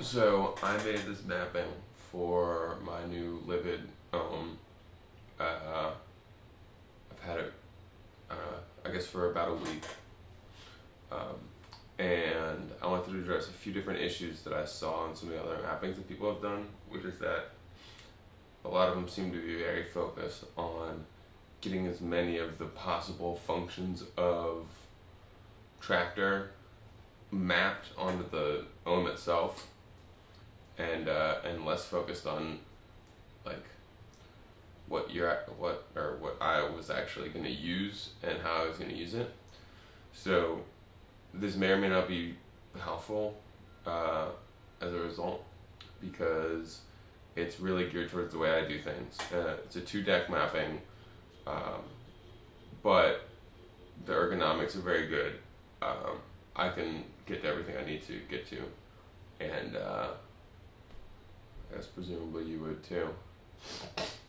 So I made this mapping for my new Livid. I've had it, I guess, for about a week, and I wanted to address a few different issues that I saw in some of the other mappings that people have done, which is that a lot of them seem to be very focused on getting as many of the possible functions of Traktor mapped onto the Ohm itself, and less focused on like what I was actually going to use and how I was going to use it. So this may or may not be helpful as a result, because it's really geared towards the way I do things. It's a 2-deck mapping, but the ergonomics are very good. I can get to everything I need to get to, and I guess presumably you would too.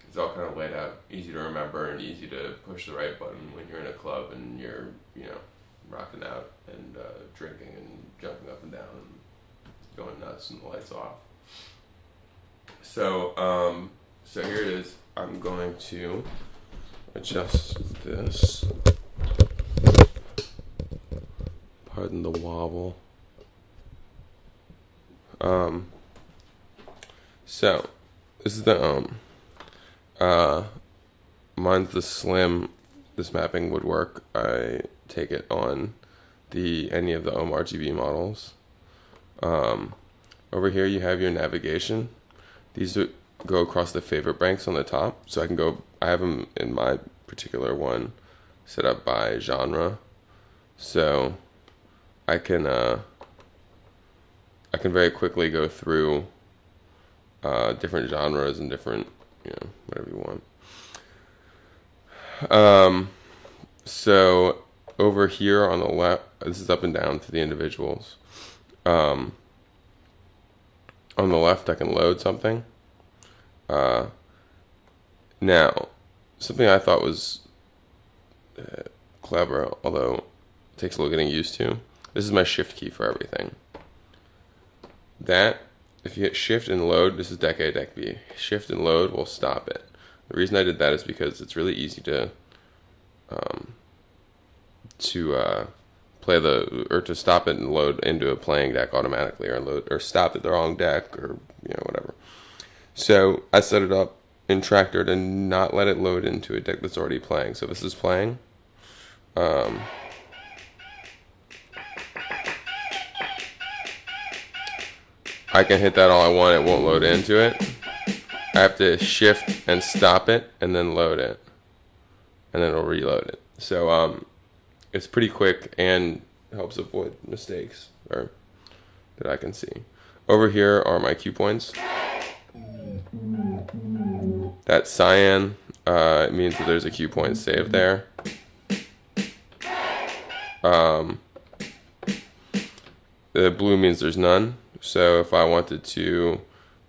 It's all kind of laid out, easy to remember and easy to push the right button when you're in a club and you're, rocking out and drinking and jumping up and down and going nuts and the lights off. So, so here it is. I'm going to adjust this. Pardon the wobble. So this is the mine's the slim. This mapping would work. I take it on any of the Ohm RGB models. Over here you have your navigation. These go across the favorite banks on the top, so I can go. I have them in my particular one set up by genre, so I can very quickly go through different genres and different, whatever you want. So over here on the left, this is up and down to the individuals. On the left, I can load something. Now, something I thought was clever, although it takes a little getting used to. This is my shift key for everything. If you hit shift and load, this is deck A, deck B. Shift and load will stop it. The reason I did that is because it's really easy to play to stop it and load into a playing deck automatically, or stop at the wrong deck, or whatever. So I set it up in Traktor to not let it load into a deck that's already playing. So this is playing. I can hit that all I want, it won't load into it. I have to shift and stop it and then load it, and then it'll reload it. So it's pretty quick and helps avoid mistakes that I can see. Over here are my cue points. That cyan it means that there's a cue point saved there. The blue means there's none. So if I wanted to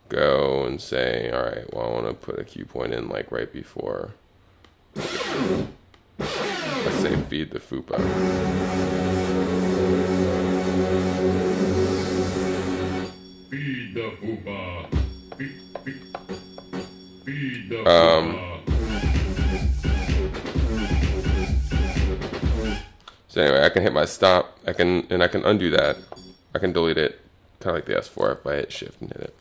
go and say, all right, well, I want to put a cue point in like right before, let's say, feed the fupa. Feed the fupa. Feed the fupa. So anyway, I can hit my stop. I can undo that. I can delete it, kind of like the S4 if I hit shift and hit it.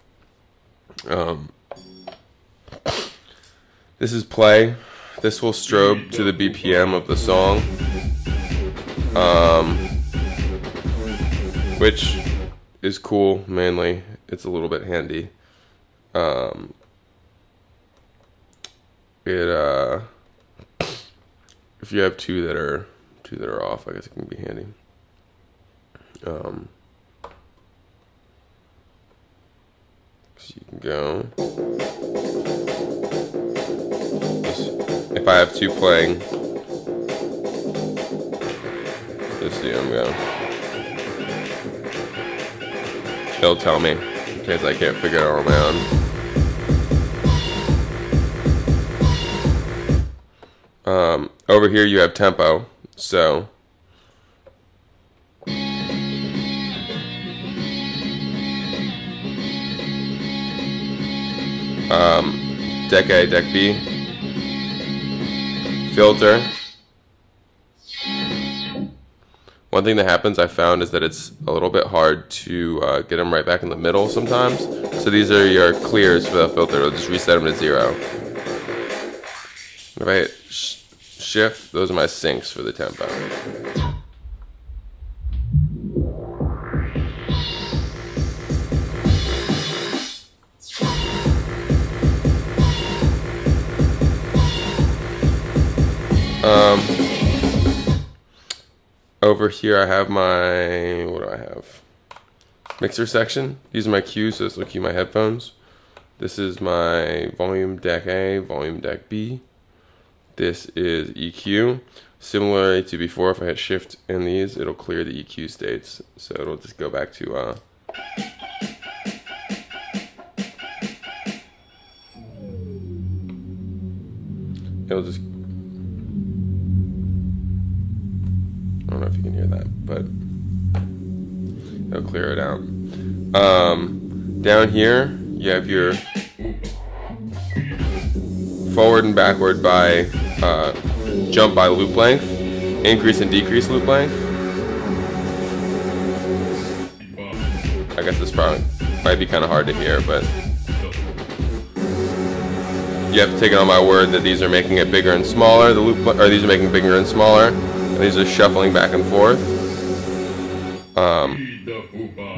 This is play. This will strobe to the BPM of the song, which is cool. Mainly, it's a little bit handy. If you have two that are off, I guess it can be handy. So you can go. If I have two playing, just see them go. It'll tell me in case I can't figure it out on my own. Over here you have tempo, so deck A, deck B, filter. One thing that happens I found is that it's a little bit hard to get them right back in the middle sometimes. So these are your clears for the filter. It'll just reset them to 0. If I hit shift, those are my sinks for the tempo. Over here I have my, what do I have? Mixer section. These are my cues, so this will cue my headphones. This is my volume deck A, volume deck B. This is EQ. Similarly to before, if I hit shift in these, it'll clear the EQ states. So it'll just go back to it'll just, I don't know if you can hear that, but it'll clear it out. Down here, you have your forward and backward by jump by loop length, increase and decrease loop length. I guess this probably might be kind of hard to hear, but you have to take it on my word that these are making it bigger and smaller. The loop, or these are making bigger and smaller. And these are shuffling back and forth.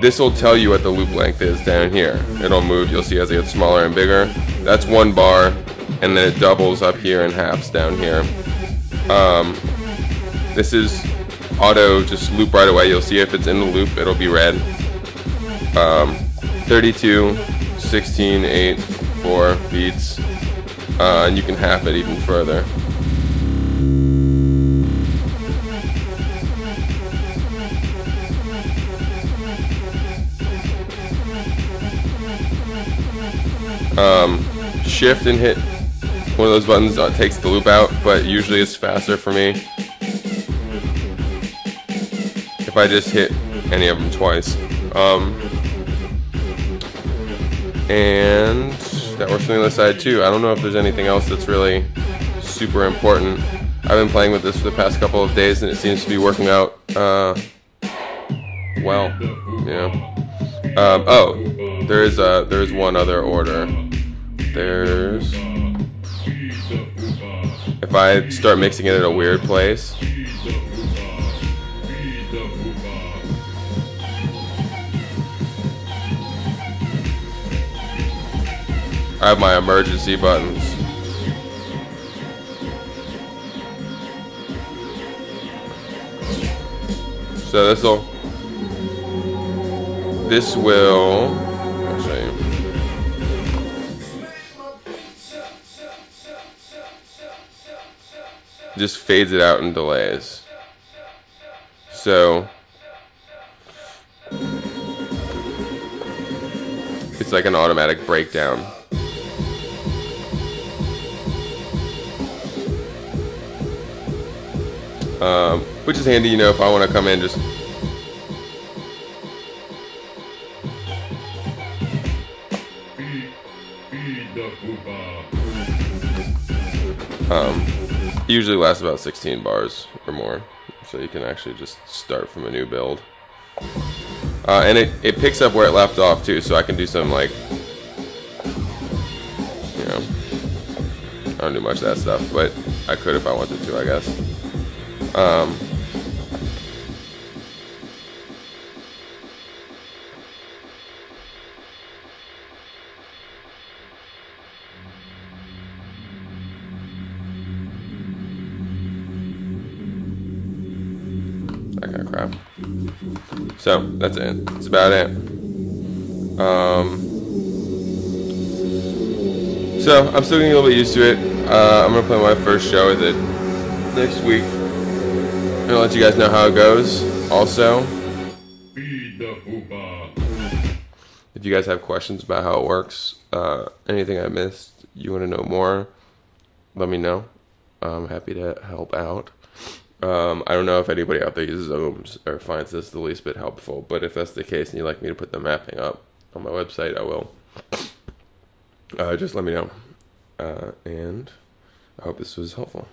This will tell you what the loop length is down here. It'll move, you'll see as it gets smaller and bigger. That's 1 bar, and then it doubles up here and halves down here. This is auto, just loop right away. You'll see if it's in the loop, it'll be red. 32, 16, 8, 4 beats. And you can half it even further. Shift and hit one of those buttons takes the loop out, but usually it's faster for me if I just hit any of them twice. And that works on the other side too. I don't know if there's anything else that's really super important. I've been playing with this for the past couple of days and it seems to be working out well. Yeah. Oh, there's one other order. There's, if I start mixing it at a weird place, I have my emergency buttons. So this will, I'll show you. Just fades it out and delays. So it's like an automatic breakdown. Which is handy, you know, if I want to come in just it usually lasts about 16 bars or more, so you can actually just start from a new build. And it picks up where it left off too, so I can do some, like, you know, I don't do much of that stuff, but I could if I wanted to, I guess. That kind of crap. So that's it. That's about it. So I'm still getting a little bit used to it. I'm gonna play my first show with it next week. I'm gonna let you guys know how it goes. Also, if you guys have questions about how it works, anything I missed, you want to know more, let me know. I'm happy to help out. I don't know if anybody out there uses ohms or finds this the least bit helpful, but if that's the case and you'd like me to put the mapping up on my website, I will. just let me know. And I hope this was helpful.